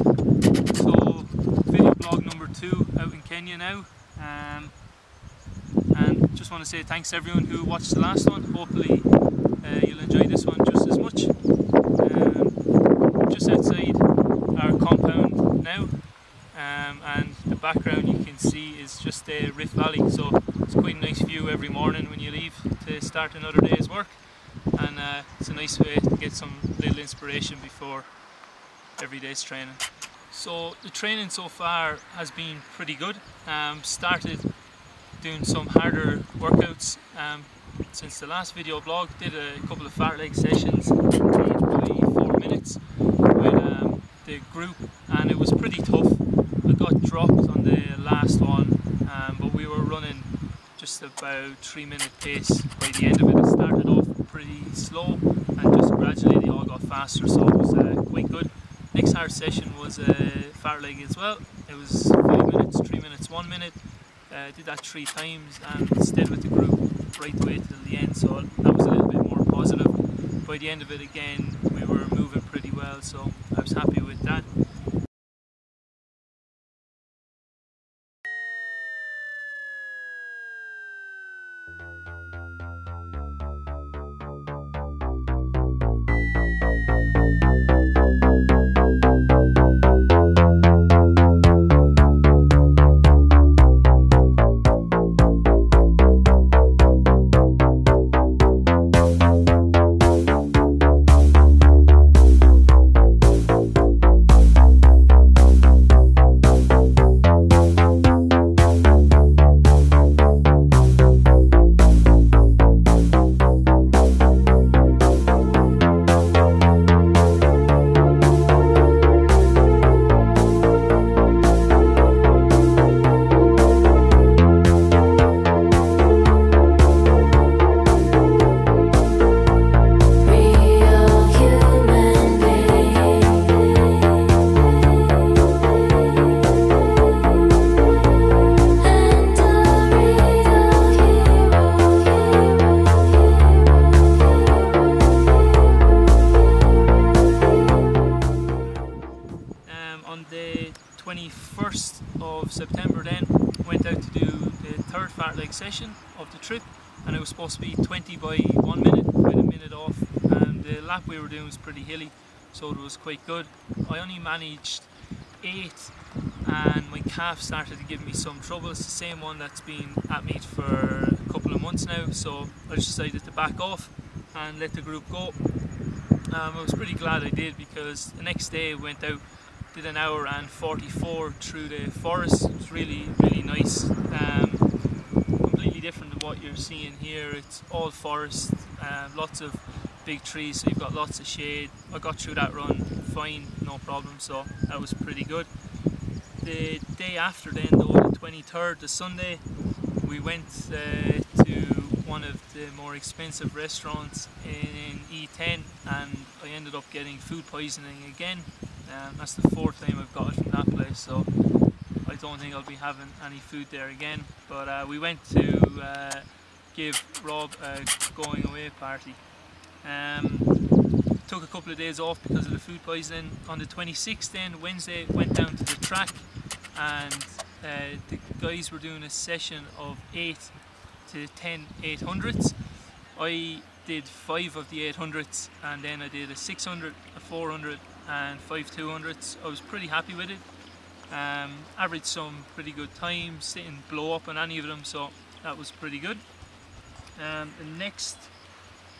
So video blog number 2 out in Kenya now, and just want to say thanks to everyone who watched the last one. Hopefully you'll enjoy this one just as much. Just outside our compound now, and the background you can see is just the Rift Valley, so it's quite a nice view every morning when you leave to start another day's work, and it's a nice way to get some little inspiration before every day's training. So the training so far has been pretty good. Started doing some harder workouts since the last video blog. Did a couple of fart leg sessions, each by 4 minutes with the group, and it was pretty tough. I got dropped on the last one, but we were running just about 3-minute pace by the end of it. It started off pretty slow and just gradually they all got faster, so it was quite good. Next hard session was a fart leg as well. It was 5 minutes, 3 minutes, 1 minute. Did that 3 times and stayed with the group right the way till the end, so that was a little bit more positive. By the end of it again we were moving pretty well, so I was happy with that. On the 21st of September then, went out to do the 3rd fart leg session of the trip, and it was supposed to be 20 by 1 minute with a minute off, and the lap we were doing was pretty hilly, so it was quite good. I only managed 8 and my calf started to give me some trouble. It's the same one that's been at me for a couple of months now, so I just decided to back off and let the group go. I was pretty glad I did, because the next day I went out, did an hour and 44 through the forest. It was really nice. Completely different to what you're seeing here. It's all forest, lots of big trees, so you've got lots of shade. I got through that run fine, no problem, so that was pretty good. The day after then though, the 23rd, the Sunday, we went to one of the more expensive restaurants in Iten, and I ended up getting food poisoning again. That's the 4th time I've got it from that place, so I don't think I'll be having any food there again. But we went to give Rob a going away party. Took a couple of days off because of the food poisoning. On the 26th then, Wednesday, went down to the track, and the guys were doing a session of 8 to 10 800s. I did 5 of the 800s, and then I did a 600, a 400 and 5 200s. I was pretty happy with it. Averaged some pretty good times, didn't blow up on any of them, so that was pretty good. The next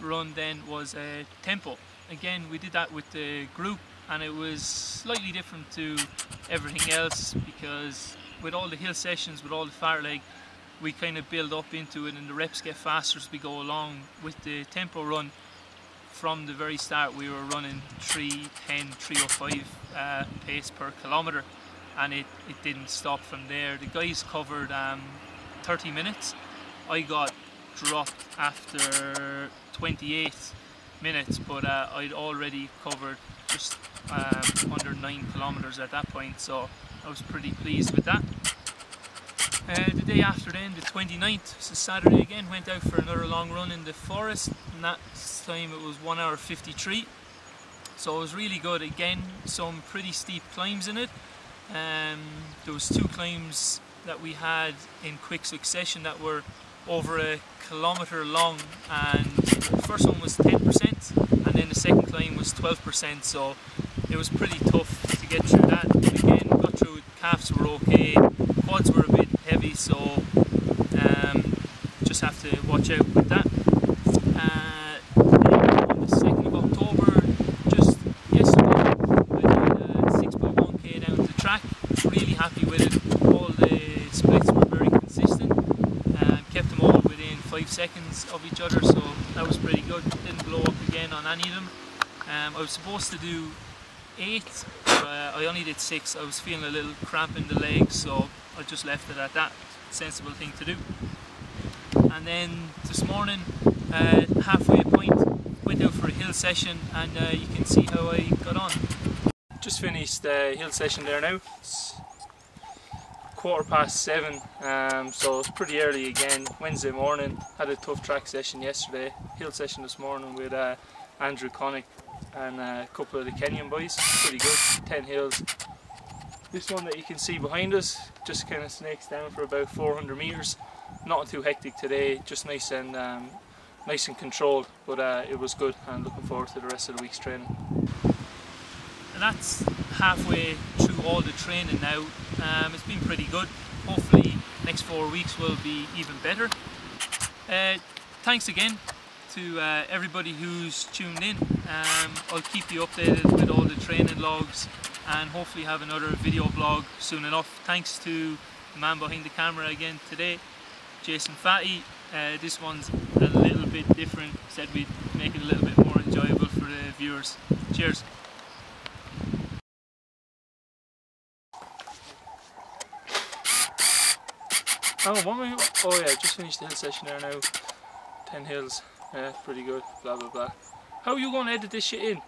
run then was a tempo. Again, we did that with the group, and it was slightly different to everything else, because with all the hill sessions, with all the fart leg, we kind of build up into it and the reps get faster as we go along. With the tempo run, from the very start we were running 3:10, 3:05 pace per kilometre, and it didn't stop from there. The guys covered 30 minutes. I got dropped after 28 minutes, but I'd already covered just under 9 kilometres at that point, so I was pretty pleased with that. The day after then, the 29th, so Saturday again, went out for another long run in the forest, and that time it was 1 hour 53. So it was really good. Again, some pretty steep climbs in it. There was 2 climbs that we had in quick succession that were over 1 kilometre long, and the first one was 10% and then the second climb was 12%, so it was pretty tough to get through that. But again, got through it. Calves were okay, quads were a bit heavy, so just have to watch out with that. Then on the 2nd of October, just yesterday, I did a 6.1k down the track. Really happy with it. All the splits were very consistent, kept them all within 5 seconds of each other, so that was pretty good. Didn't blow up again on any of them. I was supposed to do 8, but I only did 6. I was feeling a little cramp in the legs, so I just left it at that. Sensible thing to do. And then this morning, halfway point, went out for a hill session, and you can see how I got on. Just finished the hill session there now. It's 7:15, so it's pretty early again. Wednesday morning, had a tough track session yesterday. Hill session this morning with Andrew Connick and a couple of the Kenyan boys. Pretty good, 10 hills. This one that you can see behind us just kind of snakes down for about 400 metres. Not too hectic today, just nice and controlled, but it was good, and looking forward to the rest of the week's training. And that's halfway through all the training now. It's been pretty good. Hopefully next 4 weeks will be even better. Thanks again to everybody who's tuned in. I'll keep you updated with all the training logs, and hopefully have another video blog soon enough. Thanks to the man behind the camera again today, Jason Fahy. This one's a little bit different. Said we'd make it a little bit more enjoyable for the viewers. Cheers. Oh yeah, just finished the hill session there now. 10 hills, pretty good, blah blah blah. How are you going to edit this shit in?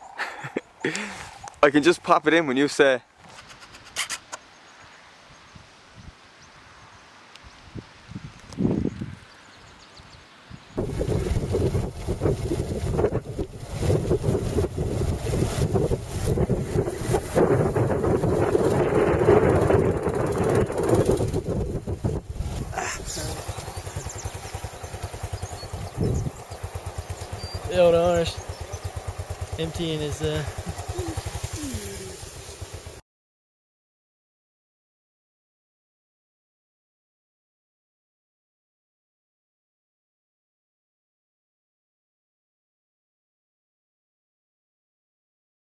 I can just pop it in when you say. The old Irish emptying his